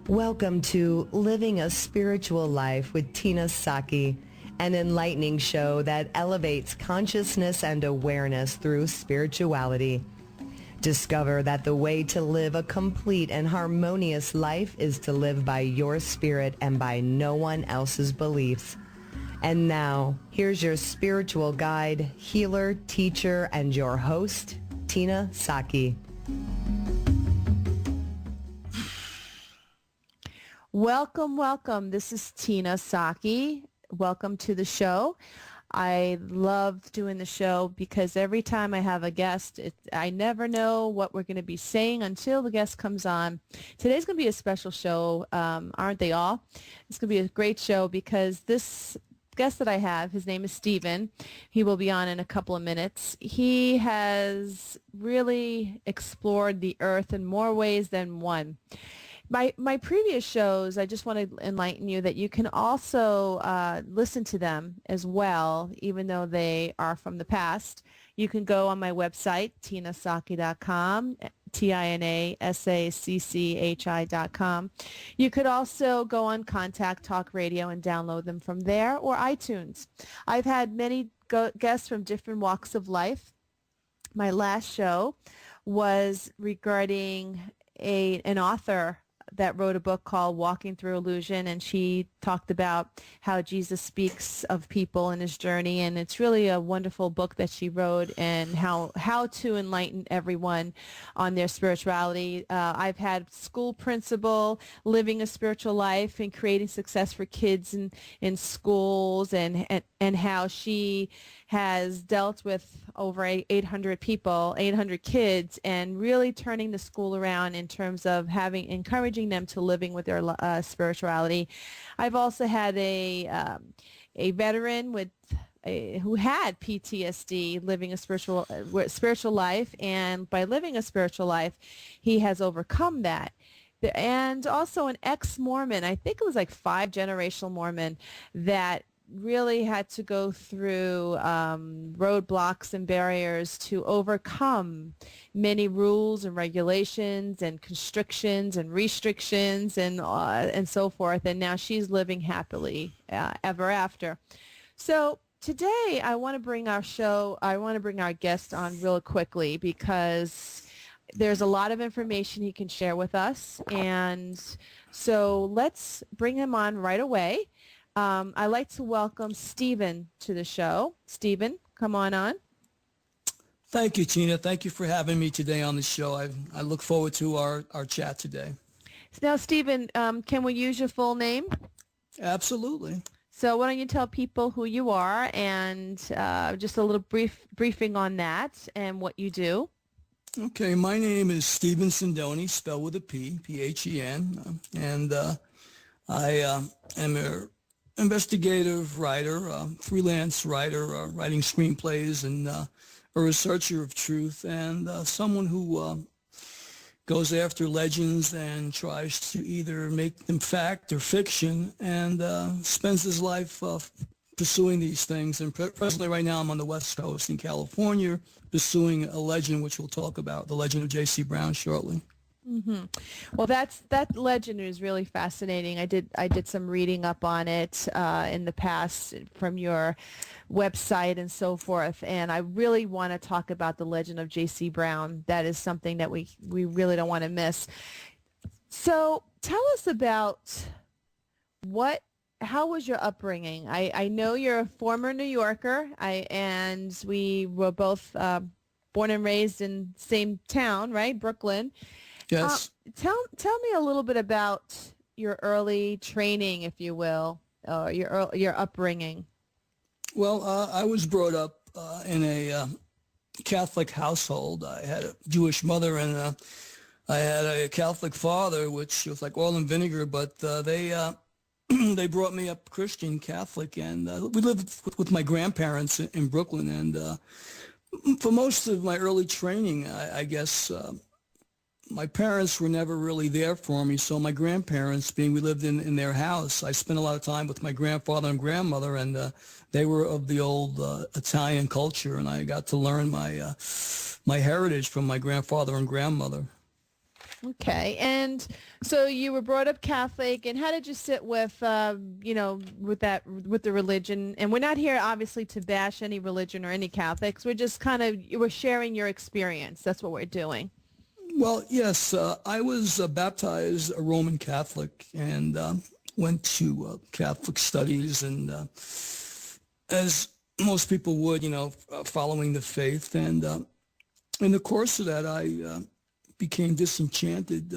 Welcome to Living a Spiritual Life with Tina Saachi, an enlightening show that elevates consciousness and awareness through spirituality. Discover that the way to live a complete and harmonious life is to live by your spirit and by no one else's beliefs. And now, here's your spiritual guide, healer, teacher, and your host, Tina Saachi. Welcome, welcome. This is Tina Saachi. Welcome to the show. I love doing the show because every time I have a guest, I never know what we're going to be saying until the guest comes on. Today's going to be a special show, aren't they all? It's going to be a great show because this guest that I have, his name is Stephen. He will be on in a couple of minutes. He has really explored the earth in more ways than one. My previous shows, I just want to enlighten you that you can also listen to them as well, even though they are from the past. You can go on my website, tinasaachi.com, TINASACCHI.com. You could also go on Contact Talk Radio and download them from there, or iTunes. I've had many guests from different walks of life. My last show was regarding an author that wrote a book called Walking Through Illusion, and she talked about how Jesus speaks of people in his journey, and it's really a wonderful book that she wrote, and how to enlighten everyone on their spirituality. I've had school principal, living a spiritual life and creating success for kids in schools, and how she has dealt with over 800 people, 800 kids, and really turning the school around in terms of encouraging them to living with their spirituality. I've also had a veteran who had PTSD living a spiritual life, and by living a spiritual life, he has overcome that. And also an ex-Mormon, I think it was like 5 generational Mormon, that really had to go through roadblocks and barriers to overcome many rules and regulations and constrictions and restrictions and so forth. And now she's living happily ever after. So today I want to bring our guest on real quickly because there's a lot of information he can share with us. And so let's bring him on right away. I'd like to welcome Stephen to the show. Stephen, come on. Thank you, Tina. Thank you for having me today on the show. I look forward to our chat today. Now, Stephen, can we use your full name? Absolutely. So why don't you tell people who you are and just a little briefing on that and what you do. Okay, my name is Stephen Sindoni, spelled with a P, P-H-E-N, and I am a investigative writer, freelance writer, writing screenplays, and a researcher of truth, and someone who goes after legends and tries to either make them fact or fiction, and spends his life pursuing these things. And presently right now I'm on the West Coast in California pursuing a legend, which we'll talk about, the legend of J.C. Brown shortly. Mm-hmm. Well, that legend is really fascinating. I did some reading up on it in the past from your website and so forth, and I really want to talk about the legend of J.C. Brown. That is something that we really don't want to miss. So tell us about how was your upbringing? I know you're a former New Yorker, and we were both born and raised in the same town, right? Brooklyn. Yes. Tell me a little bit about your early training, if you will, or your upbringing. Well, I was brought up in a Catholic household. I had a Jewish mother and I had a Catholic father, which was like oil and vinegar, but they brought me up Christian Catholic, and we lived with my grandparents in Brooklyn. And for most of my early training, I guess my parents were never really there for me. So my grandparents, we lived in their house, I spent a lot of time with my grandfather and grandmother, and they were of the old Italian culture, and I got to learn my heritage from my grandfather and grandmother. Okay. And so you were brought up Catholic, and how did you sit with, with the religion? And we're not here obviously to bash any religion or any Catholics. We're just we're sharing your experience. That's what we're doing. Well, yes, I was baptized a Roman Catholic and went to Catholic studies, and as most people would, following the faith. And in the course of that, I became disenchanted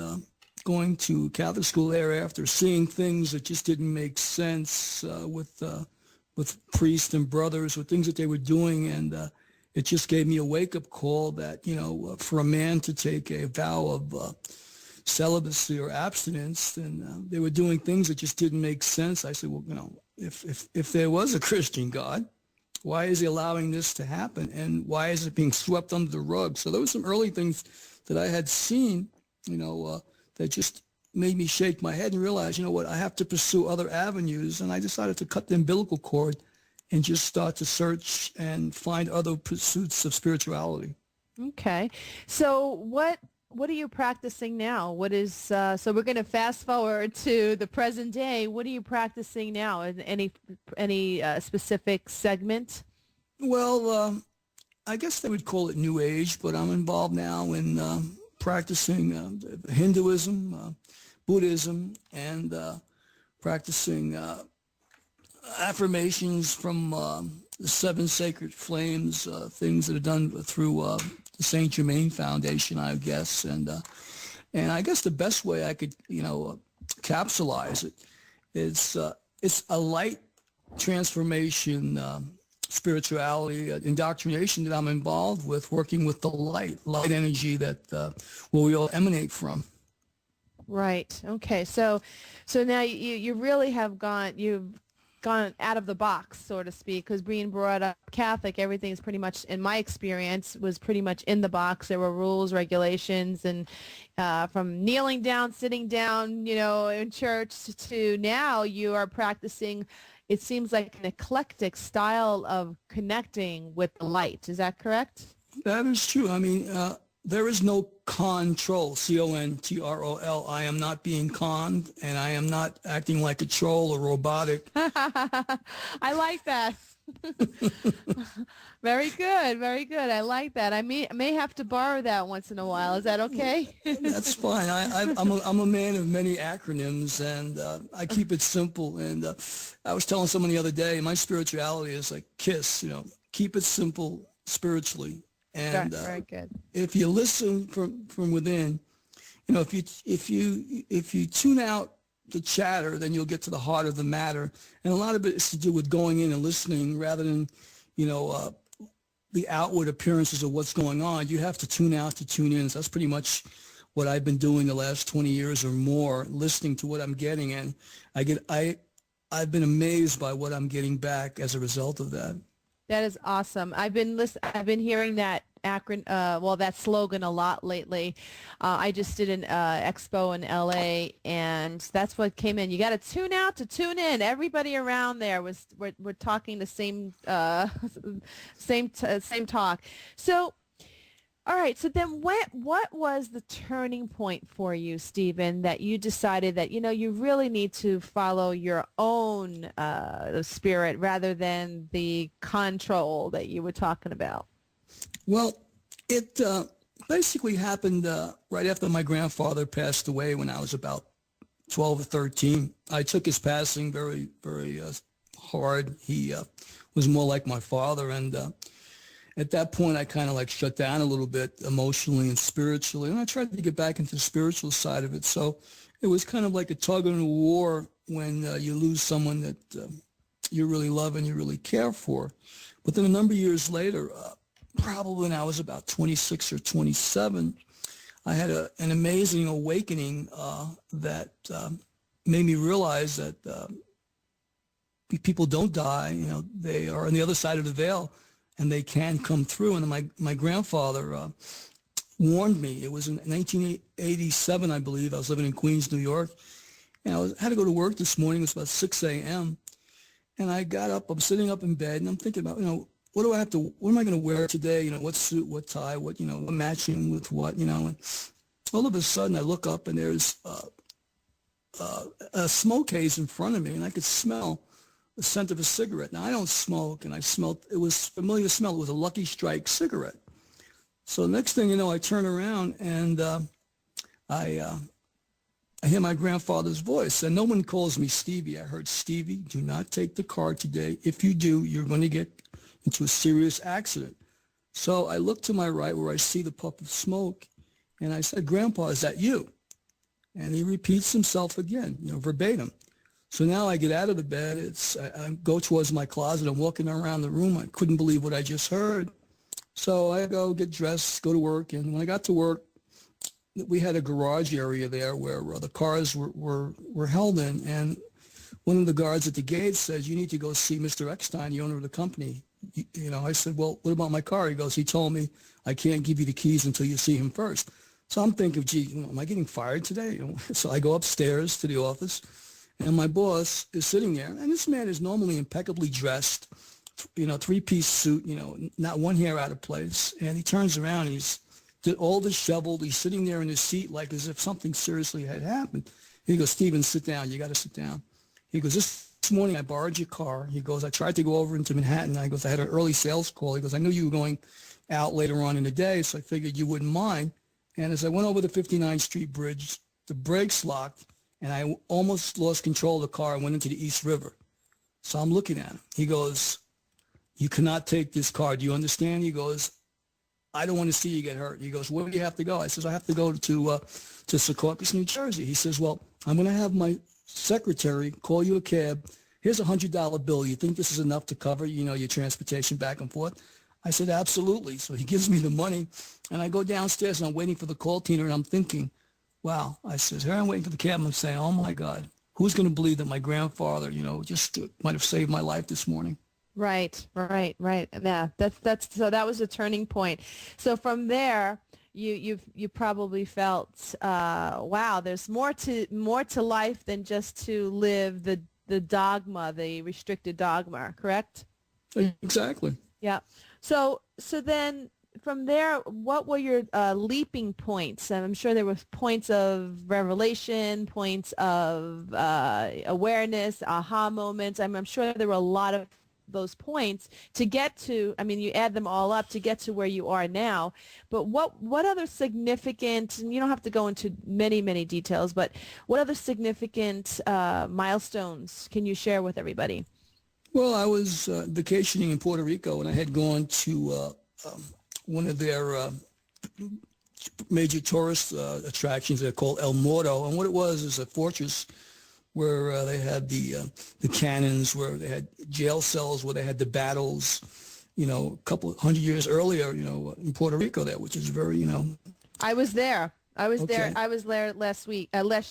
going to Catholic school thereafter, seeing things that just didn't make sense with priests and brothers, with things that they were doing, and it just gave me a wake-up call that, for a man to take a vow of celibacy or abstinence, then they were doing things that just didn't make sense. I said, well, if there was a Christian God, why is he allowing this to happen? And why is it being swept under the rug? So there were some early things that I had seen, that just made me shake my head and realize, what, I have to pursue other avenues. And I decided to cut the umbilical cord and just start to search and find other pursuits of spirituality. Okay. So what are you practicing now? What is, so we're going to fast forward to the present day. What are you practicing now? Any specific segment? Well, I guess they would call it New Age, but I'm involved now in practicing Hinduism, Buddhism, and practicing affirmations from the seven sacred flames, things that are done through the Saint Germain Foundation, I guess. And I guess the best way I could, capsulize it is it's a light transformation spirituality, indoctrination that I'm involved with, working with the light energy that we all emanate from. Right. Okay. So now you really you've gone out of the box, so to speak, because being brought up Catholic, everything's pretty much, in my experience, was pretty much in the box. There were rules, regulations, and from kneeling down, sitting down, in church, to now you are practicing, it seems like, an eclectic style of connecting with the light. Is that correct? That is true. I mean, there is no control, Control. I am not being conned, and I am not acting like a troll or robotic. I like that. Very good. Very good. I like that. I may have to borrow that once in a while. Is that okay? That's fine. I'm a man of many acronyms, and I keep it simple. And I was telling someone the other day, my spirituality is like KISS, keep it simple spiritually. And very good. If you listen from within, if you tune out the chatter, then you'll get to the heart of the matter. And a lot of it is to do with going in and listening rather than, the outward appearances of what's going on. You have to tune out to tune in. So that's pretty much what I've been doing the last 20 years or more, listening to what I'm getting. And I've been amazed by what I'm getting back as a result of that. That is awesome. I've been hearing that that slogan a lot lately. I just did an expo in LA, and that's what came in. You got to tune out to tune in. Everybody around there we're talking the same same talk. So, all right. So then, what was the turning point for you, Stephen, that you decided that you really need to follow your own spirit rather than the control that you were talking about? Well, it basically happened right after my grandfather passed away when I was about 12 or 13. I took his passing very, very hard. He was more like my father, and at that point, I kind of like shut down a little bit emotionally and spiritually, and I tried to get back into the spiritual side of it. So it was kind of like a tug and a war when you lose someone that you really love and you really care for. But then a number of years later, probably when I was about 26 or 27, I had an amazing awakening that made me realize that people don't die. They are on the other side of the veil, and they can come through. And my grandfather warned me. It was in 1987, I believe. I was living in Queens, New York, and I had to go to work this morning. It was about 6 a.m., and I got up. I'm sitting up in bed, and I'm thinking about, what am I going to wear today? What suit, what tie, what matching with what, and all of a sudden I look up and there's a smoke haze in front of me, and I could smell the scent of a cigarette. Now, I don't smoke, and I smelled, it was familiar smell. It was a Lucky Strike cigarette. So next thing you know, I turn around and I hear my grandfather's voice, and no one calls me Stevie. I heard, Stevie, do not take the car today. If you do, you're going to get into a serious accident. So I look to my right where I see the puff of smoke, and I said, Grandpa, is that you? And he repeats himself again, verbatim. So now I get out of the bed. I go towards my closet. I'm walking around the room. I couldn't believe what I just heard. So I go get dressed, go to work. And when I got to work, we had a garage area there where the cars were held in. And one of the guards at the gate says, you need to go see Mr. Eckstein, the owner of the company. I said, well, what about my car? He goes, he told me I can't give you the keys until you see him first. So I'm thinking, gee, am I getting fired today? So I go upstairs to the office, and my boss is sitting there. And this man is normally impeccably dressed, three-piece suit, not one hair out of place. And he turns around, he's all disheveled. He's sitting there in his seat like as if something seriously had happened. He goes, Steven, sit down. You got to sit down. He goes, this morning I borrowed your car. He goes, I tried to go over into Manhattan. I goes, I had an early sales call. He goes, I knew you were going out later on in the day, so I figured you wouldn't mind. And as I went over the 59th Street Bridge, the brakes locked, and I almost lost control of the car and went into the East River. So I'm looking at him. He goes, you cannot take this car. Do you understand? He goes, I don't want to see you get hurt. He goes, where do you have to go? I says, I have to go to Secaucus, New Jersey. He says, well, I'm going to have my secretary call you a cab. Here's a $100 bill. You think this is enough to cover, your transportation back and forth? I said, absolutely. So he gives me the money, and I go downstairs, and I'm waiting for the call, Tina, and I'm thinking, wow. I says, here I'm waiting for the cab, and I'm saying, oh, my God, who's going to believe that my grandfather, just might have saved my life this morning? Right. Yeah, so that was a turning point. So from there, you probably felt, wow, there's more to life than just to live the dogma, the restricted dogma, correct? Exactly. Yeah. So then from there, what were your leaping points? I'm sure there were points of revelation, points of awareness, aha moments. I'm sure there were a lot of those points to get to. I mean, you add them all up to get to where you are now. But what other significant, and you don't have to go into many details, but what other significant milestones can you share with everybody? Well, I was vacationing in Puerto Rico, and I had gone to one of their major tourist attractions. They're called El Morto, and what it was is a fortress where they had the cannons, where they had jail cells, where they had the battles, a couple hundred years earlier, in Puerto Rico there, which is very, I was there. I was Okay. there. I was there last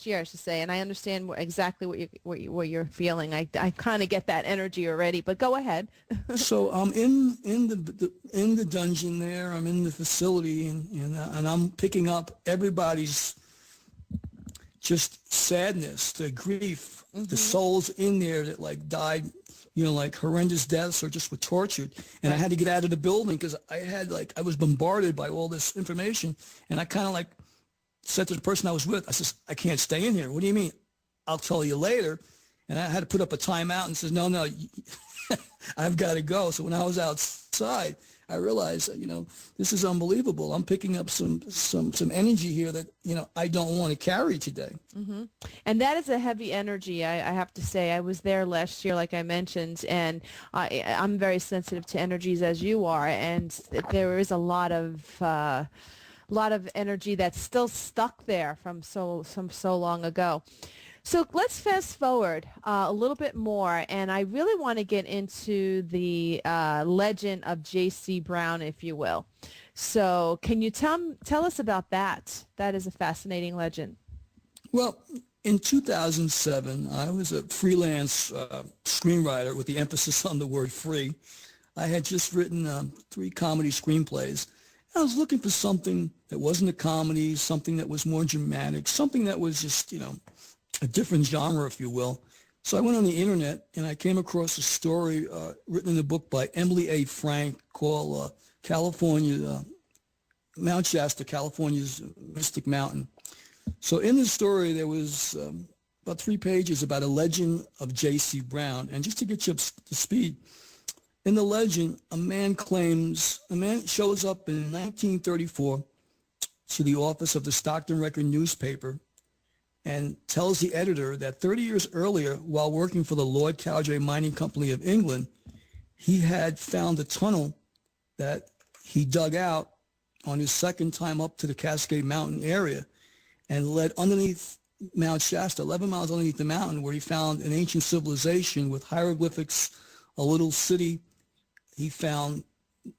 year, I should say, and I understand exactly what you're feeling. I kind of get that energy already. But go ahead. So I'm in the dungeon there. I'm in the facility, and I'm picking up everybody's just sadness, the grief, the souls in there that like died, like horrendous deaths or just were tortured. And I had to get out of the building because I was bombarded by all this information, and I kind of like said to the person I was with, I says, I can't stay in here. What do you mean? I'll tell you later. And I had to put up a timeout and says, no, I've got to go. So when I was outside, I realized that, this is unbelievable. I'm picking up some energy here that, I don't want to carry today. Mm-hmm. And that is a heavy energy, I have to say. I was there last year, like I mentioned, and I'm very sensitive to energies as you are. And there is a lot of energy that's still stuck there from so long ago. So let's fast forward a little bit more, and I really want to get into the legend of J.C. Brown, if you will. So can you tell us about that? That is a fascinating legend. Well, in 2007, I was a freelance screenwriter with the emphasis on the word free. I had just written 3 comedy screenplays. I was looking for something that wasn't a comedy, something that was more dramatic, something that was just, a different genre, if you will. So I went on the internet and I came across a story written in a book by Emily A. Frank called California Mount Shasta, California's mystic mountain. So in the story, there was about 3 pages about a legend of J.C. Brown. And just to get you up to speed, in the legend, a man shows up in 1934 to the office of the Stockton Record newspaper and tells the editor that 30 years earlier, while working for the Lord Cowdray Mining Company of England, he had found a tunnel that he dug out on his second time up to the Cascade Mountain area and led underneath Mount Shasta, 11 miles underneath the mountain, where he found an ancient civilization with hieroglyphics, a little city. He found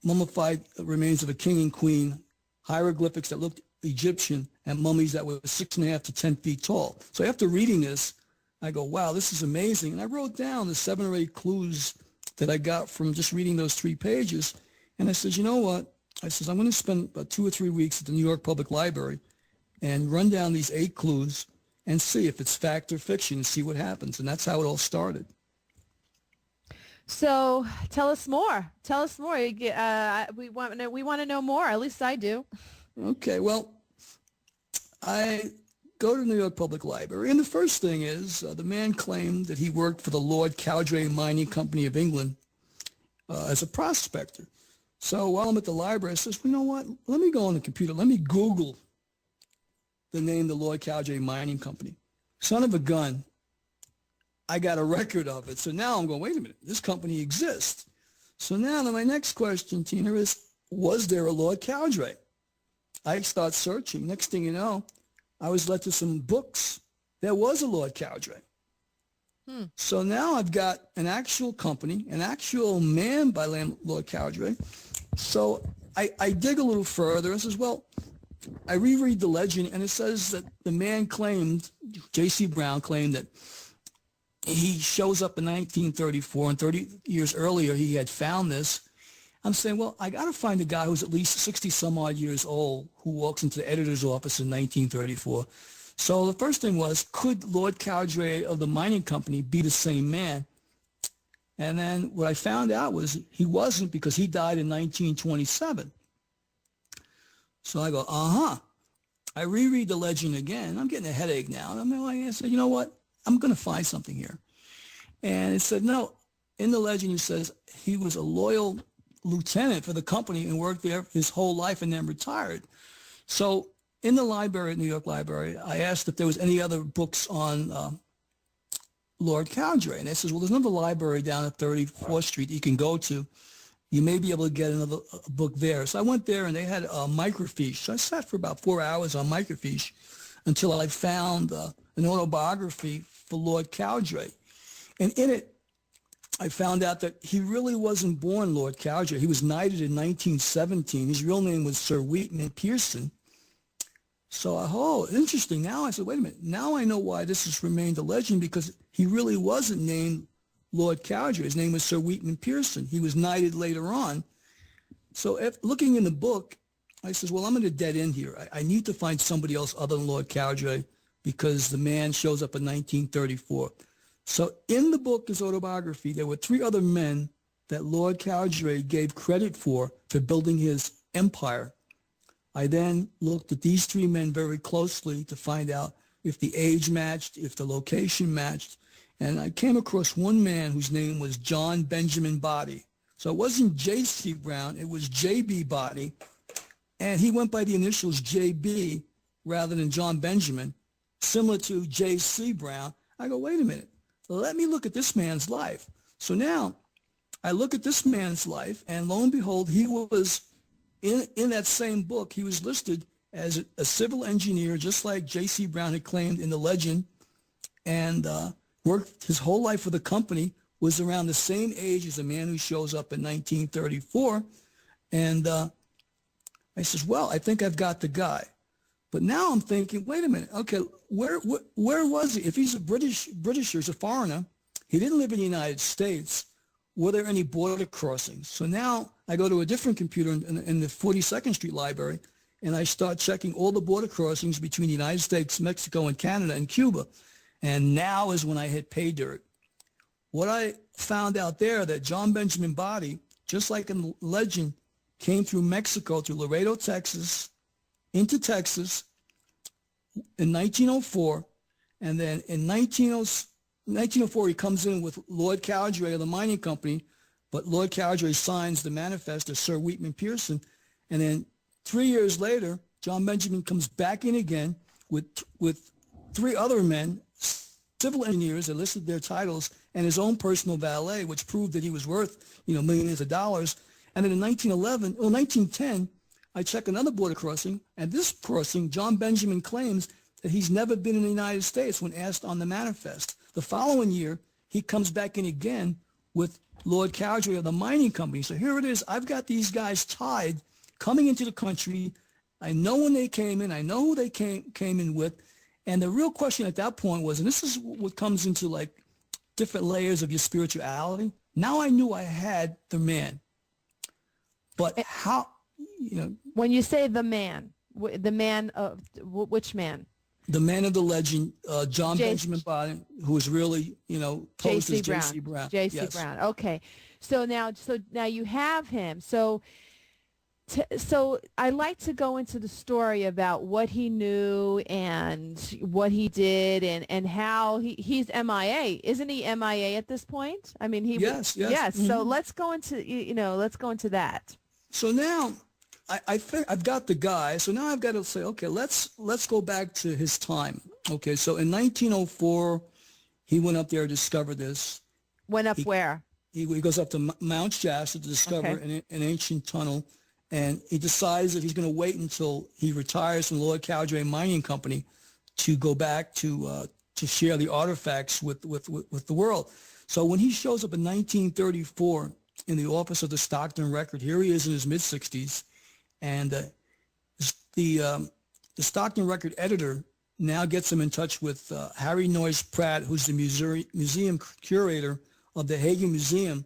mummified remains of a king and queen, hieroglyphics that looked Egyptian, and mummies that were 6.5 to 10 feet tall. So after reading this, I go, wow, this is amazing. And I wrote down the 7 or 8 clues that I got from just reading those 3 pages. And I said, you know what? I said, I'm going to spend about 2 or 3 weeks at the New York Public Library and run down these 8 clues and see if it's fact or fiction and see what happens. And that's how it all started. So tell us more. Tell us more. We want to know more. At least I do. Okay, well, I go to the New York Public Library, and the first thing is the man claimed that he worked for the Lord Cowdray Mining Company of England as a prospector. So while I'm at the library, I says, well, you know what? Let me go on the computer. Let me Google the name the Lord Cowdray Mining Company. Son of a gun, I got a record of it. So now I'm going, wait a minute, this company exists. So now my next question, Tina, is, was there a Lord Cowdray? I start searching. Next thing you know, I was led to some books. There was a Lord Cowdray. So now I've got an actual company, an actual man by Lord Cowdray. So I dig a little further and says, well, I reread the legend, and it says that the man claimed, J.C. Brown claimed, that he shows up in 1934, and 30 years earlier he had found this. I'm saying, well, I got to find a guy who's at least 60 some odd years old who walks into the editor's office in 1934. So the first thing was, could Lord Cowdray of the mining company be the same man? And then what I found out was he wasn't, because he died in 1927. So I go, I reread the legend again. I'm getting a headache now. And I said, you know what? I'm going to find something here. And it said, no, in the legend it says he was a loyal lieutenant for the company and worked there his whole life and then retired. So in the library at New York Library, I asked if there was any other books on Lord Cowdray. And they says, well, there's another library down at 34th Street that you can go to. You may be able to get another book there. So I went there, and they had a microfiche. So I sat for about 4 hours on microfiche until I found an autobiography for Lord Cowdray. And in it, I found out that he really wasn't born Lord Cowdray. He was knighted in 1917. His real name was Sir Wheaton Pearson. So, interesting. Now I said, wait a minute. Now I know why this has remained a legend, because he really wasn't named Lord Cowdray. His name was Sir Wheaton Pearson. He was knighted later on. So looking in the book, I says, well, I'm at a dead end here. I need to find somebody else other than Lord Cowdray, because the man shows up in 1934. So in the book, his autobiography, there were 3 other men that Lord Cowdray gave credit for building his empire. I then looked at these 3 men very closely to find out if the age matched, if the location matched. And I came across one man whose name was John Benjamin Body. So it wasn't J.C. Brown, it was J.B. Body. And he went by the initials J.B. rather than John Benjamin, similar to J.C. Brown. I go, wait a minute, let me look at this man's life. So now I look at this man's life, and lo and behold, he was, in that same book, he was listed as a civil engineer, just like J.C. Brown had claimed in the legend, and worked his whole life for the company, was around the same age as the man who shows up in 1934. And I says, well, I think I've got the guy. But now I'm thinking, wait a minute, okay, where was he? If he's a Britisher, he's a foreigner, he didn't live in the United States, were there any border crossings? So now I go to a different computer in the 42nd Street Library, and I start checking all the border crossings between the United States, Mexico, and Canada, and Cuba. And now is when I hit pay dirt. What I found out there, that John Benjamin Body, just like in the legend, came through Mexico, through Laredo, Texas, into Texas in 1904. And then in 1904, he comes in with Lord Cowdray of the mining company, but Lord Cowdray signs the manifest as Sir Wheatman Pearson. And then 3 years later, John Benjamin comes back in again with three other men, civil engineers that listed their titles, and his own personal valet, which proved that he was worth, millions of dollars. And then in 1910, I check another border crossing, and this crossing, John Benjamin claims that he's never been in the United States when asked on the manifest. The following year, he comes back in again with Lord Cowdray of the mining company. So here it is. I've got these guys tied, coming into the country. I know when they came in. I know who they came in with. And the real question at that point was, and this is what comes into like different layers of your spirituality. Now I knew I had the man. But how, When you say the man of which man? The man of the legend, John Benjamin Biden, who was really, posed as J.C. Brown. J.C. Brown. Okay. So now you have him. So I like to go into the story about what he knew and what he did and how he's MIA. Isn't he MIA at this point? I mean, Yes. Mm-hmm. So let's go into that. So now I think I've got the guy. So now I've got to say, okay, let's go back to his time. Okay, so in 1904, he went up there to discover this. Went up where? He goes up to Mount Shasta to discover an ancient tunnel, and he decides that he's going to wait until he retires from Lord Cowdray Mining Company to go back to share the artifacts with the world. So when he shows up in 1934 in the office of the Stockton Record, here he is in his mid-60s. And the Stockton Record editor now gets him in touch with Harry Noyes Pratt, who's the museum curator of the Hagen Museum,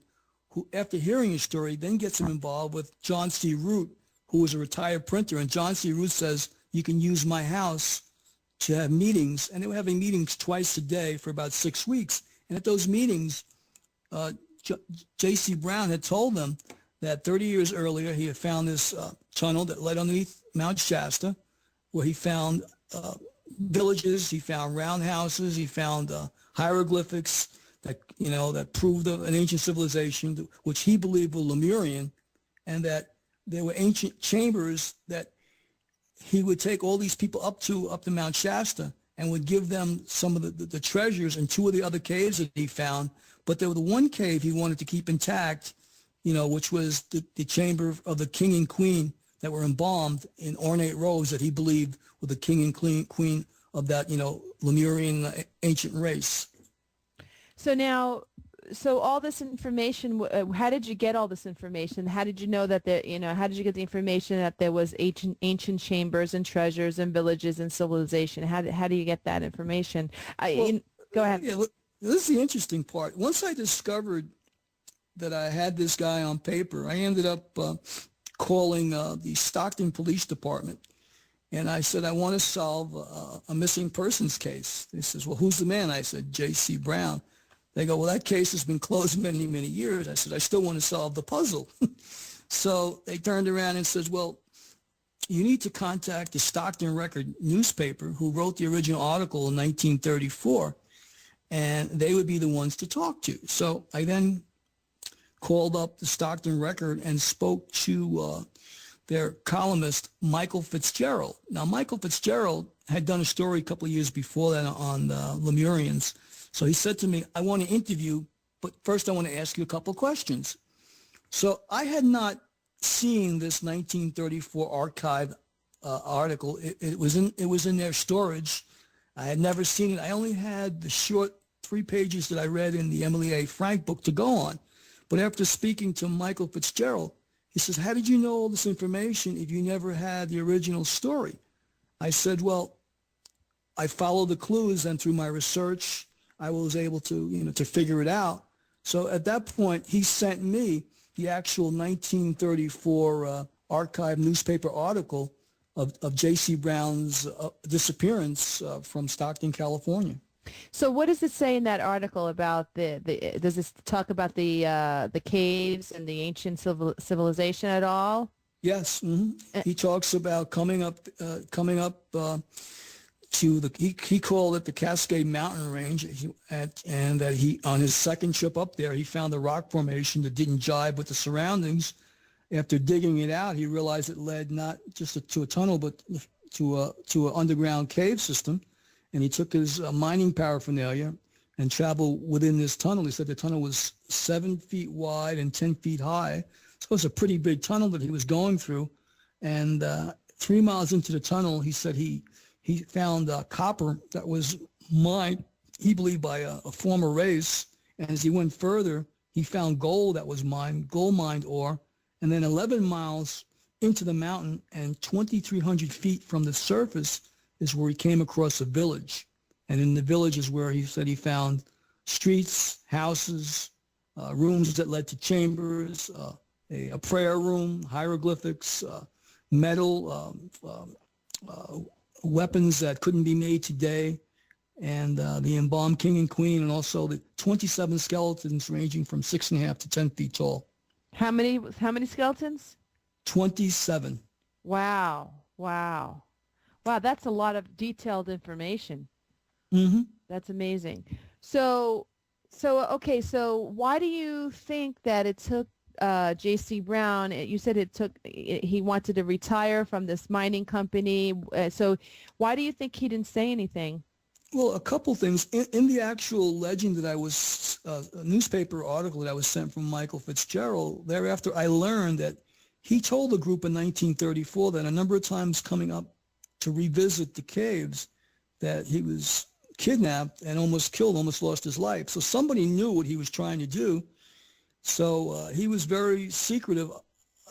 who, after hearing his story, then gets him involved with John C. Root, who was a retired printer. And John C. Root says, you can use my house to have meetings. And they were having meetings twice a day for about 6 weeks. And at those meetings, J.C. Brown had told them that 30 years earlier, he had found this tunnel that led underneath Mount Shasta, where he found villages, he found roundhouses, he found hieroglyphics that proved an ancient civilization, which he believed were Lemurian, and that there were ancient chambers that he would take all these people up to Mount Shasta and would give them some of the treasures in two of the other caves that he found. But there was the one cave he wanted to keep intact, which was the chamber of the king and queen that were embalmed in ornate robes that he believed were the king and queen of that, Lemurian ancient race. So all this information, how did you get all this information? How did you know that how did you get the information that there was ancient chambers and treasures and villages and civilization? How do you get that information? Go ahead. Yeah, this is the interesting part. Once I discovered that I had this guy on paper, I ended up calling the Stockton Police Department. And I said, I want to solve a missing persons case. They says, well, who's the man? I said, J.C. Brown. They go, well, that case has been closed many, many years. I said, I still want to solve the puzzle. So they turned around and says, well, you need to contact the Stockton Record newspaper who wrote the original article in 1934, and they would be the ones to talk to. So I then called up the Stockton Record and spoke to their columnist, Michael Fitzgerald. Now, Michael Fitzgerald had done a story a couple of years before that on the Lemurians. So he said to me, I want to interview, but first I want to ask you a couple of questions. So I had not seen this 1934 archive article. It was in their storage. I had never seen it. I only had the short 3 pages that I read in the Emily A. Frank book to go on. But after speaking to Michael Fitzgerald, he says, how did you know all this information if you never had the original story? I said, well, I followed the clues, and through my research, I was able to, to figure it out. So at that point, he sent me the actual 1934 archive newspaper article of J.C. Brown's disappearance from Stockton, California. So what does it say in that article about does it talk about the caves and the ancient civilization at all? Yes. He talks about coming up to he called it the Cascade Mountain Range, and that he, on his second trip up there, he found a rock formation that didn't jibe with the surroundings. After digging it out, he realized it led not just to a tunnel, but to an underground cave system. And he took his mining paraphernalia and traveled within this tunnel. He said the tunnel was 7 feet wide and 10 feet high. So it was a pretty big tunnel that he was going through. And 3 miles into the tunnel, he said he found copper that was mined, he believed, by a former race. And as he went further, he found gold that was mined, gold mined ore. And then 11 miles into the mountain and 2,300 feet from the surface is where he came across a village. And in the village is where he said he found streets, houses, rooms that led to chambers, a prayer room, hieroglyphics, metal, weapons that couldn't be made today, and the embalmed king and queen, and also the 27 skeletons ranging from 6.5 to 10 feet tall. How many skeletons? 27. Wow. That's a lot of detailed information. Mm-hmm. That's amazing. So why do you think that it took J.C. Brown? You said he wanted to retire from this mining company. So why do you think he didn't say anything? Well, a couple things. In the actual legend that I was, a newspaper article that I was sent from Michael Fitzgerald, thereafter I learned that he told the group in 1934 that a number of times coming up to revisit the caves that he was kidnapped and almost killed, almost lost his life. So somebody knew what he was trying to do. So he was very secretive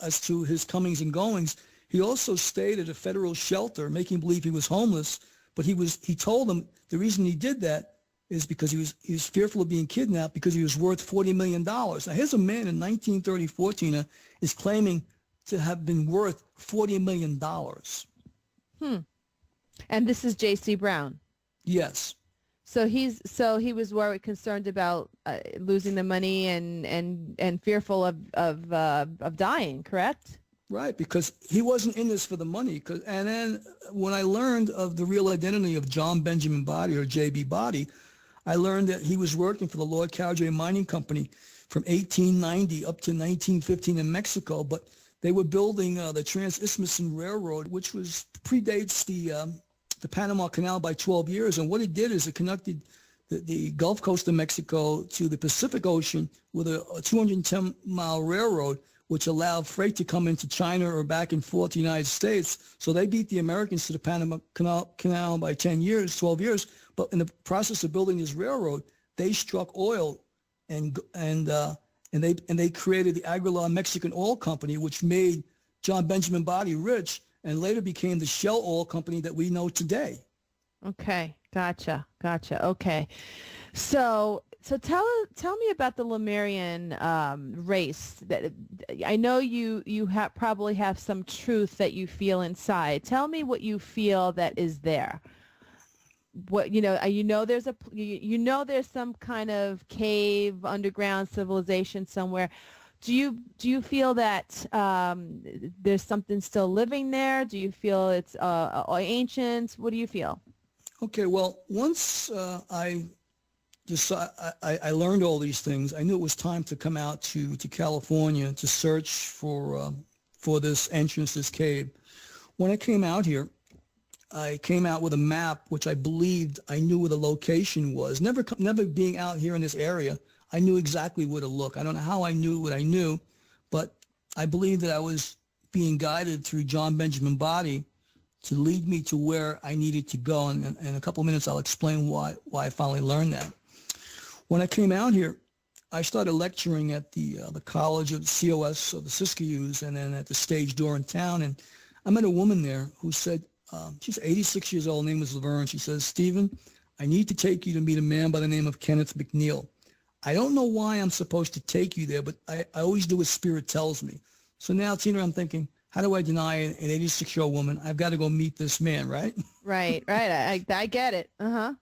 as to his comings and goings. He also stayed at a federal shelter, making believe he was homeless. But he told them the reason he did that is because he was fearful of being kidnapped because he was worth $40 million. Now, here's a man in 1934, Tina, is claiming to have been worth $40 million. And this is J.C. Brown? Yes. So he was worried, concerned about losing the money and fearful of dying, correct? Right, because he wasn't in this for the money. And then when I learned of the real identity of John Benjamin Body, or J.B. Body, I learned that he was working for the Lord Cowdery Mining Company from 1890 up to 1915 in Mexico. But they were building the Trans-Isthmian Railroad, which predates the Panama Canal by 12 years. And what it did is it connected the Gulf Coast of Mexico to the Pacific Ocean with a 210-mile railroad, which allowed freight to come into China or back and forth to the United States. So they beat the Americans to the Panama Canal by 12 years. But in the process of building this railroad, they struck oil, and they created the Aguilar Mexican Oil Company, which made John Benjamin Body rich, and later became the Shell Oil Company that we know today. Okay, gotcha. Okay, so tell me about the Lemurian race. That I know you probably have some truth that you feel inside. Tell me what you feel that is there. What there's some kind of cave, underground civilization somewhere. Do you feel that there's something still living there? Do you feel it's ancient? What do you feel? Okay, well, once I learned all these things, I knew it was time to come out to California to search for this entrance, this cave. When I came out here, I came out with a map, which I believed I knew where the location was. Never being out here in this area, I knew exactly where to look. I don't know how I knew what I knew, but I believed that I was being guided through John Benjamin Body to lead me to where I needed to go. And in a couple of minutes, I'll explain why I finally learned that. When I came out here, I started lecturing at the College of COS of the Siskiyous, and then at the stage door in town. And I met a woman there who said, she's 86 years old, name was Laverne. She says, "Stephen, I need to take you to meet a man by the name of Kenneth McNeil. I don't know why I'm supposed to take you there, but I always do what Spirit tells me." So now, Tina, I'm thinking, how do I deny an 86-year-old woman? I've got to go meet this man, right? Right. I get it. Uh-huh.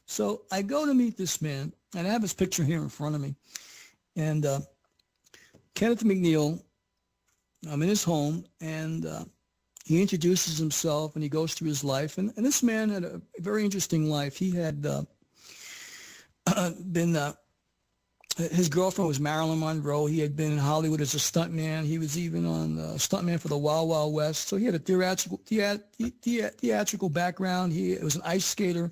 So I go to meet this man, and I have his picture here in front of me. And Kenneth McNeil I'm in his home, and he introduces himself, and he goes through his life. And this man had a very interesting life. He had been, his girlfriend was Marilyn Monroe. He had been in Hollywood as a stuntman. He was even on stuntman for the Wild Wild West. So he had a theatrical background. He was an ice skater,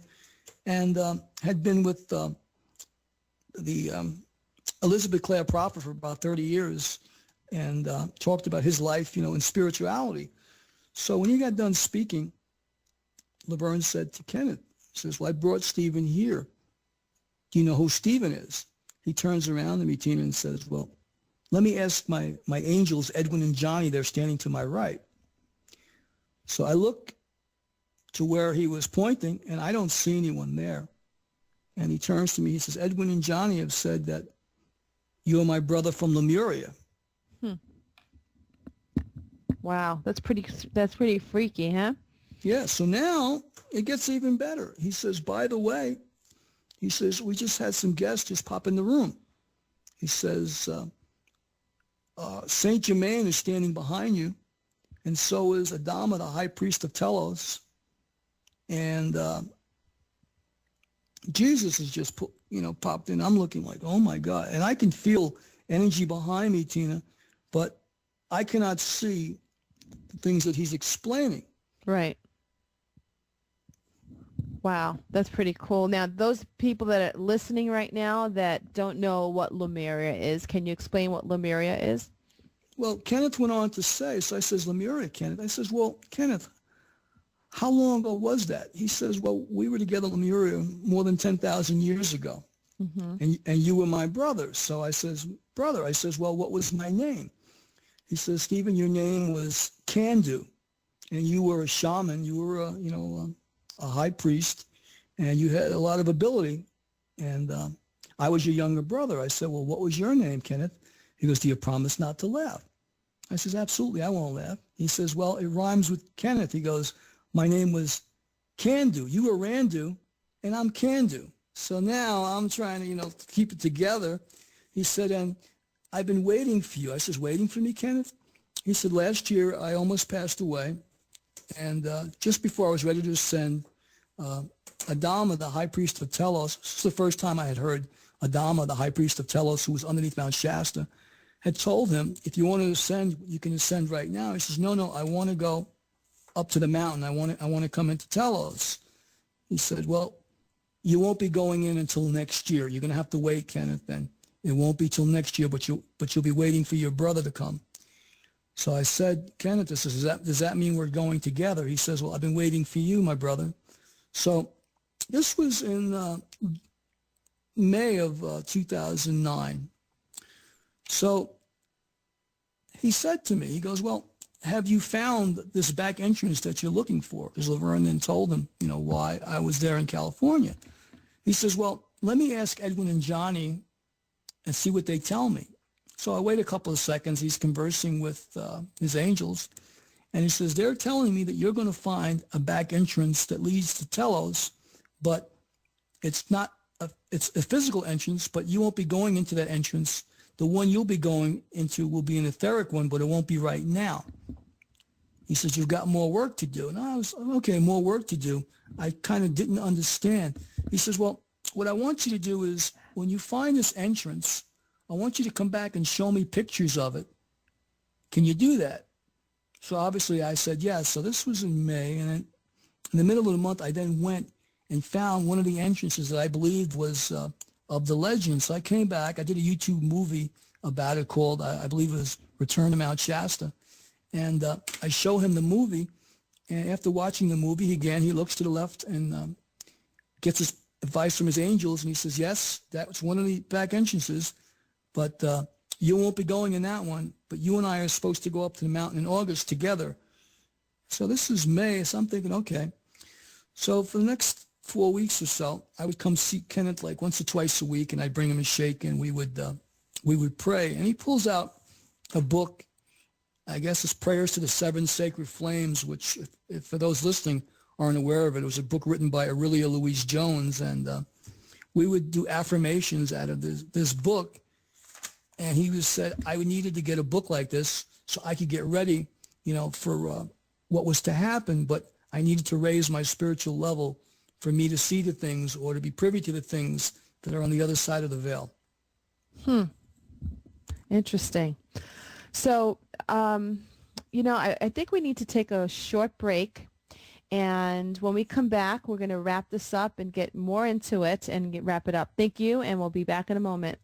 and had been with the Elizabeth Clare Prophet for about 30 years, and talked about his life, in spirituality. So when he got done speaking, Laverne said to Kenneth, he says, well, I brought Stephen here. Do you know who Stephen is? He turns around to me, Tina, and says, well, let me ask my angels, Edwin and Johnny. They're standing to my right. So I look to where he was pointing, and I don't see anyone there. And he turns to me, he says, Edwin and Johnny have said that you're my brother from Lemuria. Wow, that's pretty freaky, huh? Yeah, so now it gets even better. He says, by the way, he says, we just had some guests just pop in the room. He says, Saint Germain is standing behind you, and so is Adama, the high priest of Telos. And Jesus has just popped in. I'm looking like, oh my God. And I can feel energy behind me, Tina, but I cannot see the things that he's explaining. Right. Wow, that's pretty cool. Now, those people that are listening right now that don't know what Lemuria is, can you explain what Lemuria is? Well, Kenneth went on to say, so I says, Lemuria, Kenneth. I says, well, Kenneth, how long ago was that? He says, well, we were together in Lemuria more than 10,000 years ago. Mm-hmm. And you were my brother. So I says, brother, I says, well, what was my name? He says, Stephen, your name was Candu, and you were a shaman. You were a high priest, and you had a lot of ability. And I was your younger brother. I said, well, what was your name, Kenneth? He goes, do you promise not to laugh? I says, absolutely, I won't laugh. He says, well, it rhymes with Kenneth. He goes, my name was Candu. You were Randu, and I'm Candu. So now I'm trying to, keep it together. He said, and I've been waiting for you. I says, waiting for me, Kenneth? He said, last year I almost passed away. And just before I was ready to ascend, Adama, the high priest of Telos, this is the first time I had heard Adama, the high priest of Telos, who was underneath Mount Shasta, had told him, if you want to ascend, you can ascend right now. He says, no, I want to go up to the mountain. I want to come into Telos. He said, well, you won't be going in until next year. You're going to have to wait, Kenneth, then. It won't be till next year, but you'll be waiting for your brother to come. So I said, Kenneth, does that mean we're going together? He says, well, I've been waiting for you, my brother. So this was in May of 2009. So he said to me, he goes, well, have you found this back entrance that you're looking for? Because Laverne then told him, why I was there in California. He says, well, let me ask Edwin and Johnny and see what they tell me. So I wait a couple of seconds. He's conversing with his angels. And he says, they're telling me that you're going to find a back entrance that leads to Telos, but it's a physical entrance, but you won't be going into that entrance. The one you'll be going into will be an etheric one, but it won't be right now. He says, you've got more work to do. And I was, okay, more work to do. I kind of didn't understand. He says, well, what I want you to do is when you find this entrance, I want you to come back and show me pictures of it. Can you do that? So obviously I said yes. So this was in May. And then in the middle of the month, I then went and found one of the entrances that I believed was of the legend. So I came back. I did a YouTube movie about it called, I believe it was Return to Mount Shasta. And I show him the movie. And after watching the movie, he looks to the left and gets his advice from his angels. And he says, yes, that's one of the back entrances. But you won't be going in that one. But you and I are supposed to go up to the mountain in August together. So this is May. So I'm thinking, okay. So for the next 4 weeks or so, I would come see Kenneth like once or twice a week, and I'd bring him a shake, and we would pray. And he pulls out a book. I guess it's Prayers to the Seven Sacred Flames, which, if for those listening aren't aware of it, it was a book written by Aurelia Louise Jones, and we would do affirmations out of this book. And he said, I needed to get a book like this so I could get ready, for what was to happen. But I needed to raise my spiritual level for me to see the things or to be privy to the things that are on the other side of the veil. Interesting. So, I think we need to take a short break. And when we come back, we're going to wrap this up and get more into it and wrap it up. Thank you, and we'll be back in a moment.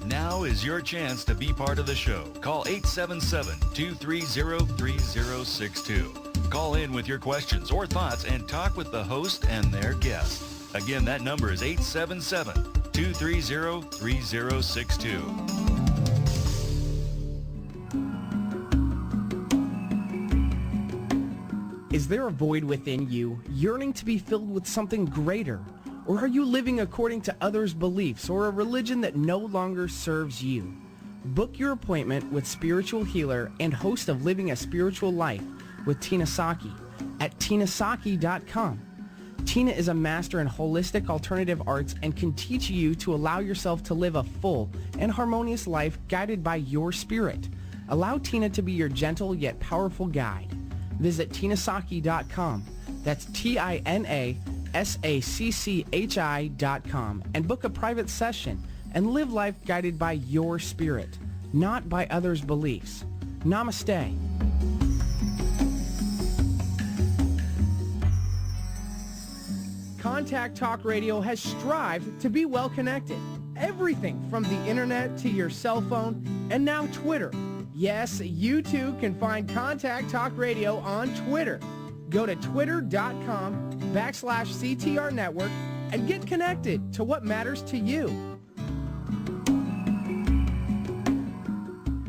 Now is your chance to be part of the show. Call 877-230-3062. Call in with your questions or thoughts and talk with the host and their guest. Again, that number is 877-230-3062. Is there a void within you, yearning to be filled with something greater? Or are you living according to others' beliefs or a religion that no longer serves you? Book your appointment with spiritual healer and host of Living a Spiritual Life with Tina Saachi at tinasaachi.com. Tina is a master in holistic alternative arts and can teach you to allow yourself to live a full and harmonious life guided by your spirit. Allow Tina to be your gentle yet powerful guide. Visit tinasaachi.com. That's tinasaachi.com and book a private session and live life guided by your spirit, not by others' beliefs. Namaste. Contact Talk Radio has strived to be well connected. Everything from the internet to your cell phone and now Twitter. Yes, you too can find Contact Talk Radio on Twitter. Go to twitter.com/CTR Network and get connected to what matters to you.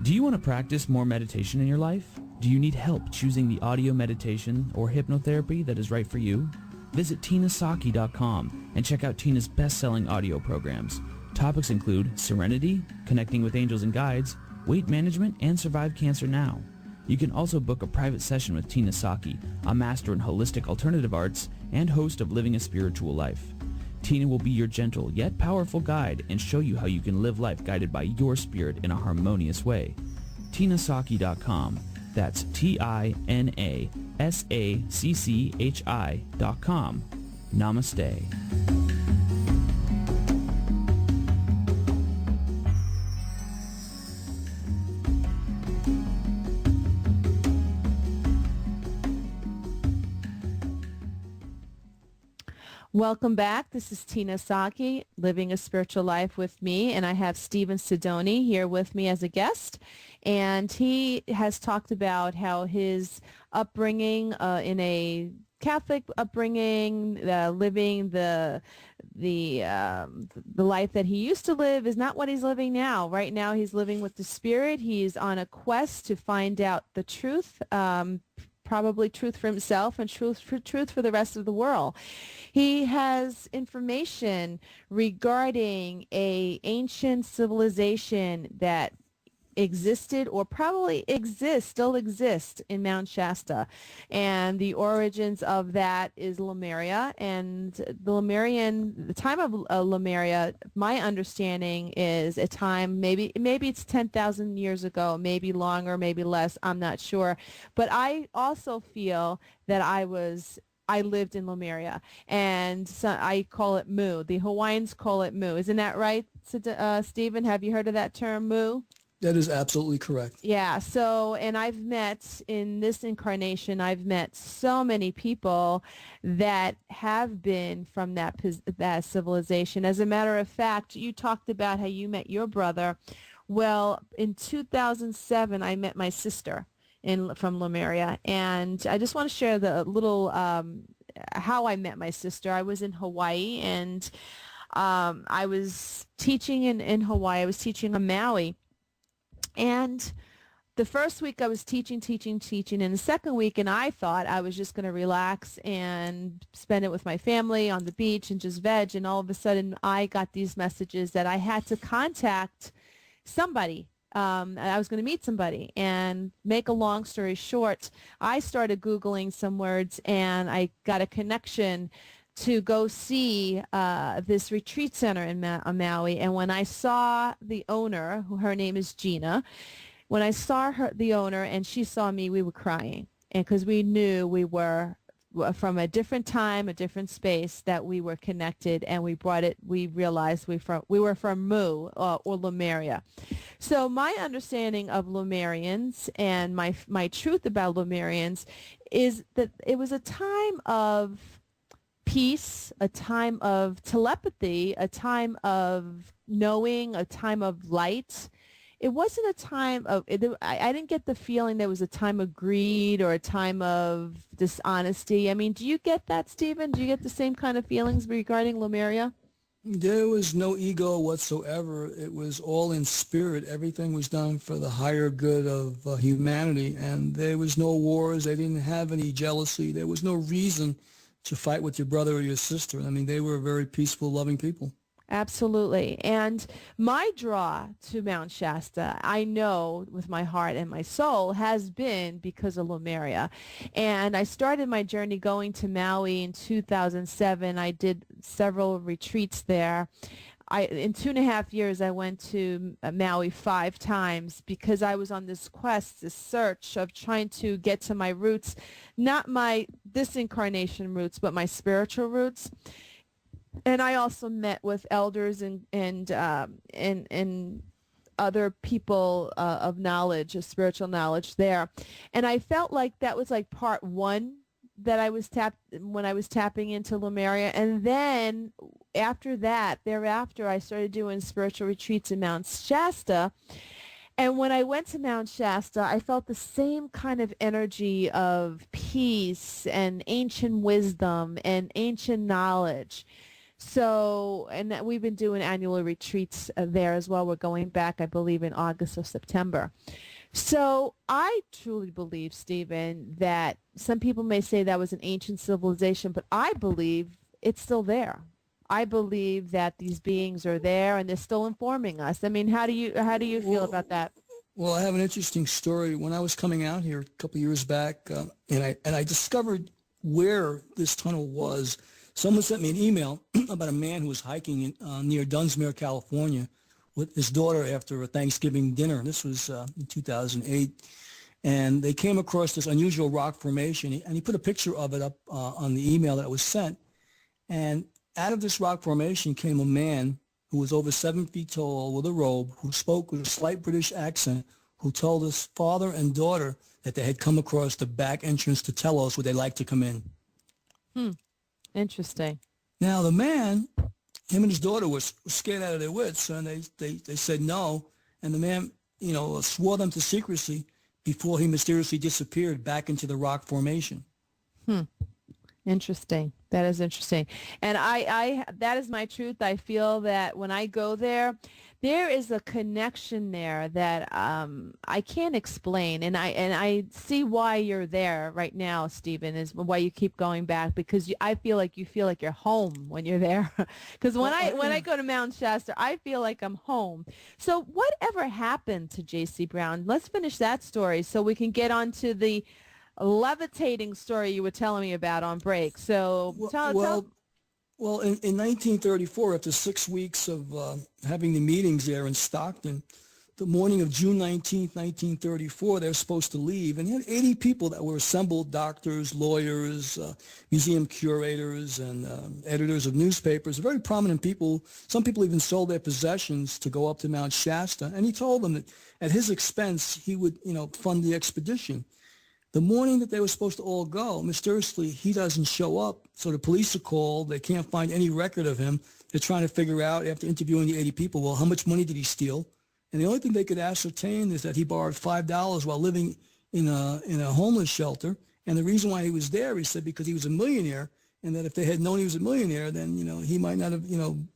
Do you want to practice more meditation in your life? Do you need help choosing the audio meditation or hypnotherapy that is right for you? Visit tinasaachi.com and check out Tina's best-selling audio programs. Topics include Serenity, Connecting with Angels and Guides, Weight Management, and Survive Cancer Now. You can also book a private session with Tina Saachi, a master in holistic alternative arts and host of Living a Spiritual Life. Tina will be your gentle yet powerful guide and show you how you can live life guided by your spirit in a harmonious way. tinasaachi.com. That's tinasaachi.com. Namaste. Welcome back. This is Tina Saachi, Living a Spiritual Life with me, and I have Stephen Sindoni here with me as a guest. And he has talked about how his upbringing in a Catholic upbringing, living the life that he used to live is not what he's living now. Right now, he's living with the Spirit. He's on a quest to find out the truth. Probably truth for himself and truth for the rest of the world. He has information regarding a ancient civilization that existed or probably still exists in Mount Shasta. And the origins of that is Lemuria. And the time of Lemuria, my understanding is a time, maybe it's 10,000 years ago, maybe longer, maybe less, I'm not sure. But I also feel that I lived in Lemuria, and so I call it Mu. The Hawaiians call it Mu. Isn't that right, Stephen? Have you heard of that term, Mu? That is absolutely correct. Yeah. So, and in this incarnation, I've met so many people that have been from that civilization. As a matter of fact, you talked about how you met your brother. Well, in 2007, I met my sister from Lemuria, and I just want to share the little how I met my sister. I was in Hawaii, and I was teaching in Hawaii. I was teaching on Maui. And the first week I was teaching, and the second week, and I thought I was just going to relax and spend it with my family on the beach and just veg. And all of a sudden I got these messages that I had to contact somebody I was going to meet somebody. And make a long story short, I started Googling some words, and I got a connection to go see this retreat center in Maui. And when I saw the owner, her name is Gina, when I saw the owner, and she saw me, we were crying. And because we knew we were from a different time, a different space, that we were connected, and we realized we were from Mu, or Lemuria. So my understanding of Lemurians, and my truth about Lemurians, is that it was a time of peace, a time of telepathy, a time of knowing, a time of light. It wasn't a time of, I didn't get the feeling there was a time of greed or a time of dishonesty. I mean, do you get that, Stephen? Do you get the same kind of feelings regarding Lemuria? There was no ego whatsoever. It was all in spirit. Everything was done for the higher good of humanity, and there was no wars. They didn't have any jealousy. There was no reason to fight with your brother or your sister. I mean, they were very peaceful, loving people. Absolutely. And my draw to Mount Shasta, I know with my heart and my soul, has been because of Lemuria. And I started my journey going to Maui in 2007. I did several retreats there. In 2.5 years, I went to Maui 5 times because I was on this quest, this search of trying to get to my roots, not this incarnation roots, but my spiritual roots. And I also met with elders and other people of knowledge, of spiritual knowledge there. And I felt like that was like part one that I was when I was tapping into Lemuria. And then thereafter, I started doing spiritual retreats in Mount Shasta. And when I went to Mount Shasta, I felt the same kind of energy of peace and ancient wisdom and ancient knowledge. So, and we've been doing annual retreats there as well. We're going back, I believe, in August or September. So I truly believe, Stephen, that some people may say that was an ancient civilization, but I believe it's still there. I believe that these beings are there and they're still informing us. I mean, how do you feel about that? Well, I have an interesting story. When I was coming out here a couple of years back, and I discovered where this tunnel was. Someone sent me an email about a man who was hiking near Dunsmuir, California, with his daughter after a Thanksgiving dinner. This was in 2008. And they came across this unusual rock formation, and he put a picture of it up on the email that was sent. And out of this rock formation came a man who was over 7 feet tall with a robe, who spoke with a slight British accent, who told his father and daughter that they had come across the back entrance to Telos where they like to come in. Interesting. Now, the man, him and his daughter were scared out of their wits, and they said no. And the man, swore them to secrecy before he mysteriously disappeared back into the rock formation. Interesting. That is interesting. And I that is my truth. I feel that when I go there, there is a connection there that I can't explain. And I see why you're there right now, Stephen, is why you keep going back, because I feel like you feel like you're home when you're there. Because when I go to Mount Shasta, I feel like I'm home. So whatever happened to J.C. Brown? Let's finish that story so we can get on to the levitating story you were telling me about on break. So Well, in 1934, after 6 weeks of having the meetings there in Stockton, the morning of June 19th, 1934, they were supposed to leave. And you had 80 people that were assembled, doctors, lawyers, museum curators, and editors of newspapers, very prominent people. Some people even sold their possessions to go up to Mount Shasta. And he told them that at his expense, he would, fund the expedition. The morning that they were supposed to all go, mysteriously, he doesn't show up. So the police are called. They can't find any record of him. They're trying to figure out, after interviewing the 80 people, well, how much money did he steal? And the only thing they could ascertain is that he borrowed $5 while living in a homeless shelter. And the reason why he was there, he said, because he was a millionaire, and that if they had known he was a millionaire, then, he might not have,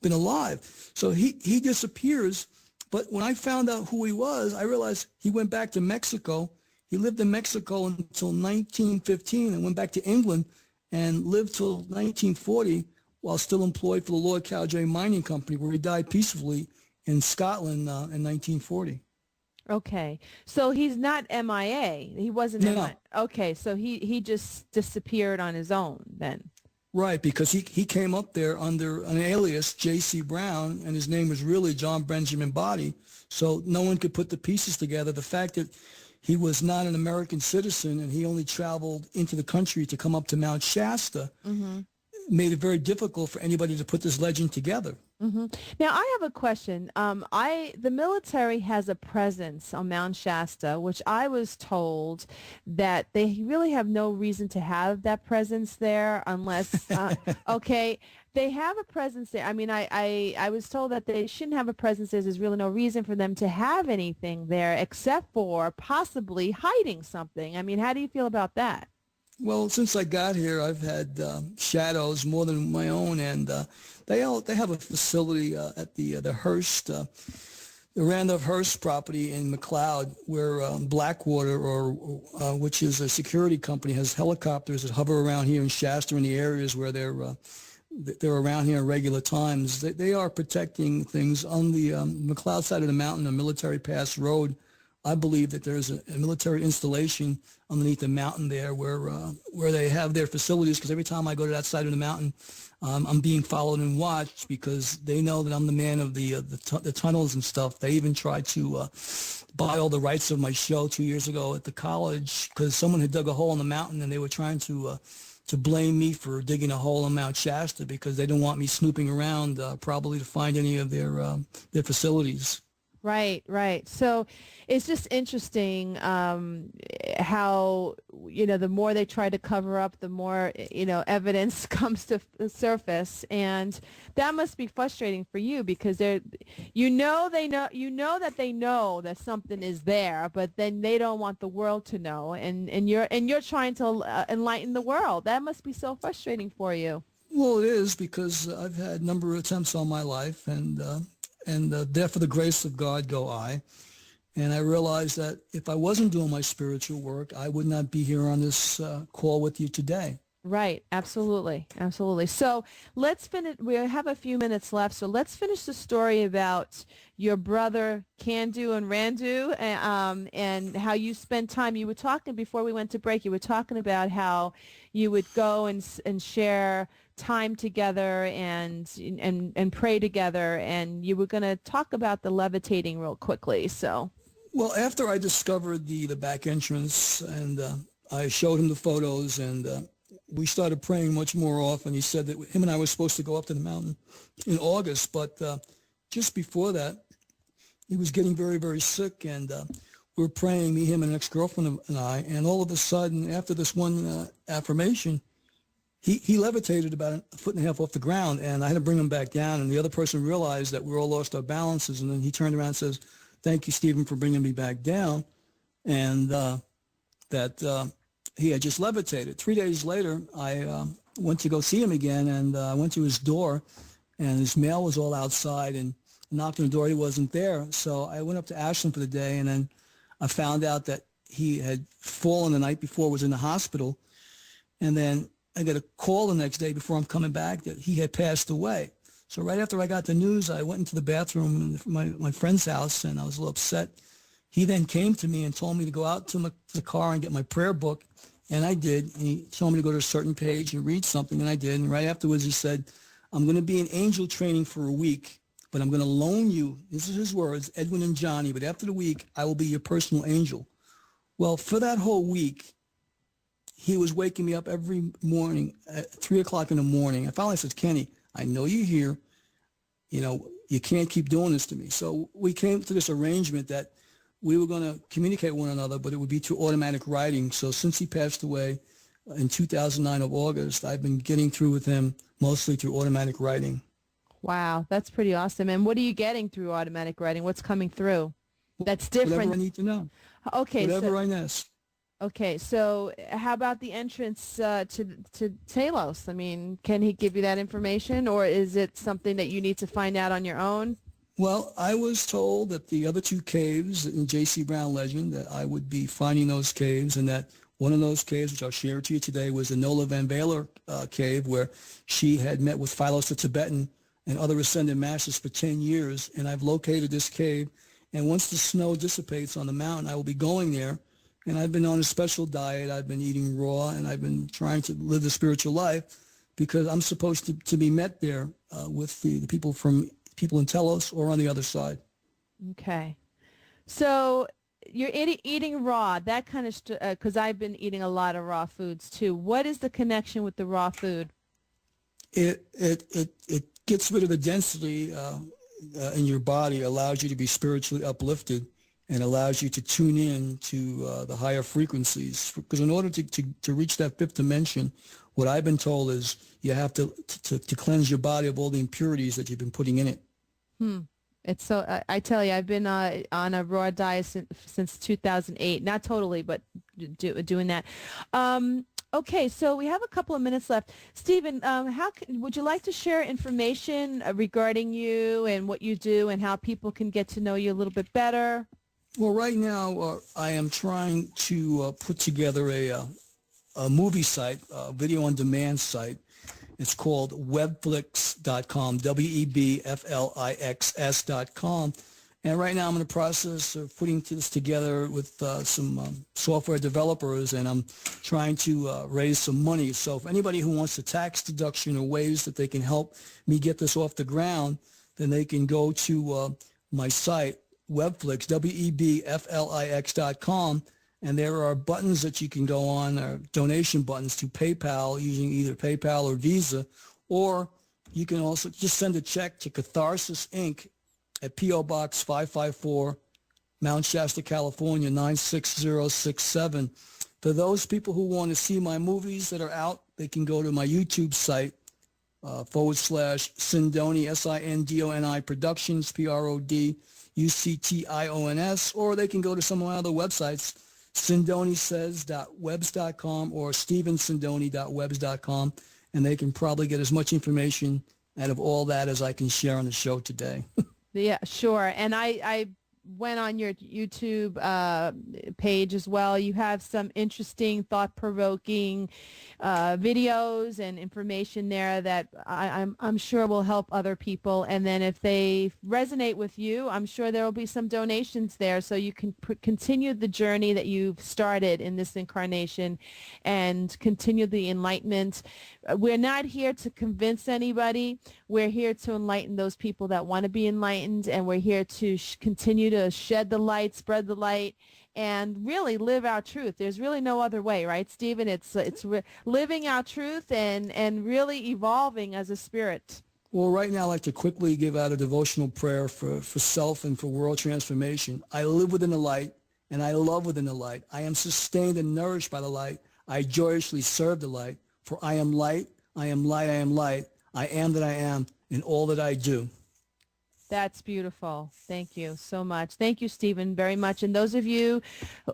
been alive. So he disappears. But when I found out who he was, I realized he went back to Mexico. He lived in Mexico until 1915 and went back to England and lived till 1940 while still employed for the Lord Cowdray Mining Company, where he died peacefully in Scotland in 1940. Okay. So he's not MIA. He wasn't No, MIA. Okay. So he just disappeared on his own then. right, because he came up there under an alias, J.C. Brown, and his name was really John Benjamin Body. So no one could put the pieces together. The fact that he was not an American citizen and he only traveled into the country to come up to Mount Shasta made it very difficult for anybody to put this legend together. Now I have a question. The military has a presence on Mount Shasta, which I was told that they really have no reason to have that presence there unless, okay, they have a presence there. I mean, I was told that they shouldn't have a presence there. There's really no reason for them to have anything there except for possibly hiding something. I mean, how do you feel about that? Well, since I got here, I've had shadows more than my own, and they have a facility at the Hearst, the Randolph Hearst property in McLeod, where Blackwater, which is a security company, has helicopters that hover around here in Shasta in the areas where they're around here at regular times. They are protecting things on the McLeod side of the mountain, the Military Pass Road. I believe that there's a military installation underneath the mountain there where they have their facilities, because every time I go to that side of the mountain, I'm being followed and watched because they know that I'm the man of the tunnels and stuff. They even tried to buy all the rights of my show 2 years ago at the college because someone had dug a hole in the mountain and they were trying to blame me for digging a hole in Mount Shasta because they don't want me snooping around probably to find any of their facilities. Right, right. So it's just interesting how, the more they try to cover up, the more, evidence comes to the surface. And that must be frustrating for you because they know that they know that something is there, but then they don't want the world to know. And you're trying to enlighten the world. That must be so frustrating for you. Well, it is because I've had a number of attempts on my life, and there for the grace of God go I. And I realized that if I wasn't doing my spiritual work, I would not be here on this call with you today. Right. Absolutely. Absolutely. So let's finish. We have a few minutes left. So let's finish the story about your brother Kandu and Randu and how you spend time. You were talking before we went to break. You were talking about how you would go and share time together and pray together. And you were going to talk about the levitating real quickly. So. Well, after I discovered the back entrance and I showed him the photos and we started praying much more often. He said that him and I were supposed to go up to the mountain in August, but just before that, he was getting very, very sick, and we were praying, me, him, and an ex-girlfriend and I, and all of a sudden, after this one affirmation, he levitated about a foot and a half off the ground, and I had to bring him back down, and the other person realized that we all lost our balances, and then he turned around and says, "Thank you, Stephen, for bringing me back down," and that he had just levitated. 3 days later, I went to go see him again, and I went to his door, and his mail was all outside, and knocked on the door. He wasn't there. So I went up to Ashland for the day, and then I found out that he had fallen the night before, was in the hospital, and then I got a call the next day before I'm coming back that he had passed away. So right after I got the news, I went into the bathroom in my friend's house, and I was a little upset. He then came to me and told me to go out to the car and get my prayer book. And I did. And he told me to go to a certain page and read something, and I did. And right afterwards, he said, "I'm going to be in angel training for a week, but I'm going to loan you," this is his words, "Edwin and Johnny, but after the week, I will be your personal angel." Well, for that whole week, he was waking me up every morning at 3 o'clock in the morning. And finally I said, "Kenny, I know you're here. You can't keep doing this to me." So we came to this arrangement that we were going to communicate with one another, but it would be through automatic writing. So since he passed away in 2009 of August, I've been getting through with him mostly through automatic writing. Wow, that's pretty awesome. And what are you getting through automatic writing? What's coming through? That's different. Whatever I need to know. Okay. Whatever I ask. Okay, so how about the entrance to Talos? I mean, can he give you that information, or is it something that you need to find out on your own? Well, I was told that the other two caves in J.C. Brown legend, that I would be finding those caves, and that one of those caves, which I'll share to you today, was the Nola Van Baler cave, where she had met with Philos the Tibetan and other ascended masters for 10 years. And I've located this cave And once the snow dissipates on the mountain, I will be going there. And I've been on a special diet. I've been eating raw, and I've been trying to live the spiritual life because I'm supposed to be met there with the people in Telos or on the other side. Okay. So you're eating raw, that kind of, because I've been eating a lot of raw foods too. What is the connection with the raw food? It gets rid of the density in your body, allows you to be spiritually uplifted, and allows you to tune in to the higher frequencies. Because in order to reach that fifth dimension, what I've been told is you have to cleanse your body of all the impurities that you've been putting in it. It's so, I tell you, I've been on a raw diet since 2008. Not totally, but doing that. Okay, so we have a couple of minutes left. Stephen, would you like to share information regarding you and what you do and how people can get to know you a little bit better? Well, right now I am trying to put together a movie site, a video on demand site. It's called webflix.com, webflix.com. And right now I'm in the process of putting this together with some software developers, and I'm trying to raise some money. So if anybody who wants a tax deduction or ways that they can help me get this off the ground, then they can go to my site, Webflix, webflix.com, and there are buttons that you can go on, donation buttons to PayPal using either PayPal or Visa, or you can also just send a check to Catharsis Inc. at P.O. Box 554, Mount Shasta, California, 96067. For those people who want to see my movies that are out, they can go to my YouTube site, /Sindoni, Sindoni Productions, Productions, or they can go to some of my other websites, SindoniSays.webs.com or StephenSindoni.webs.com, and they can probably get as much information out of all that as I can share on the show today. Yeah, sure. And I went on your YouTube page as well. You have some interesting, thought-provoking videos and information there that I'm sure will help other people. And then if they resonate with you, I'm sure there will be some donations there so you can continue the journey that you've started in this incarnation and continue the enlightenment. We're not here to convince anybody. We're here to enlighten those people that want to be enlightened, and we're here to continue to shed the light, spread the light, and really live our truth. There's really no other way, right, Stephen? It's living our truth and really evolving as a spirit. Well, right now I'd like to quickly give out a devotional prayer for self and for world transformation. I live within the light, and I love within the light. I am sustained and nourished by the light. I joyously serve the light. For I am light, I am light, I am light. I am that I am in all that I do. That's beautiful. Thank you so much. Thank you, Stephen, very much. And those of you,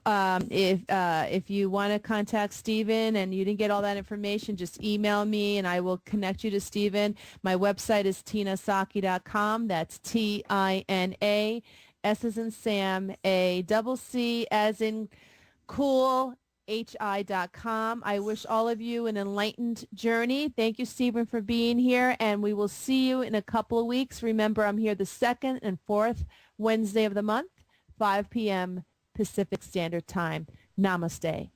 if you want to contact Stephen and you didn't get all that information, just email me and I will connect you to Stephen. My website is tinasaachi.com. That's Tina, S as in Sam, C as in cool, hi.com. I wish all of you an enlightened journey. Thank you, Stephen, for being here, and we will see you in a couple of weeks. Remember, I'm here the second and fourth Wednesday of the month, 5 p.m. Pacific Standard Time. Namaste.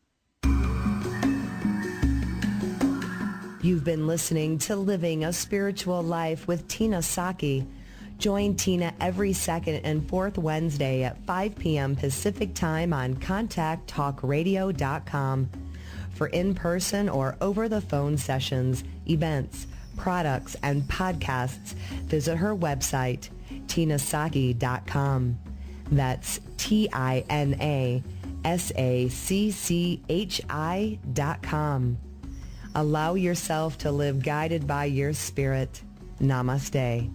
You've been listening to Living a Spiritual Life with Tina Saachi. Join Tina every second and fourth Wednesday at 5 p.m. Pacific Time on ContactTalkRadio.com. For in-person or over-the-phone sessions, events, products, and podcasts, visit her website, TinaSaachi.com. That's TinaSaachi.com. Allow yourself to live guided by your spirit. Namaste.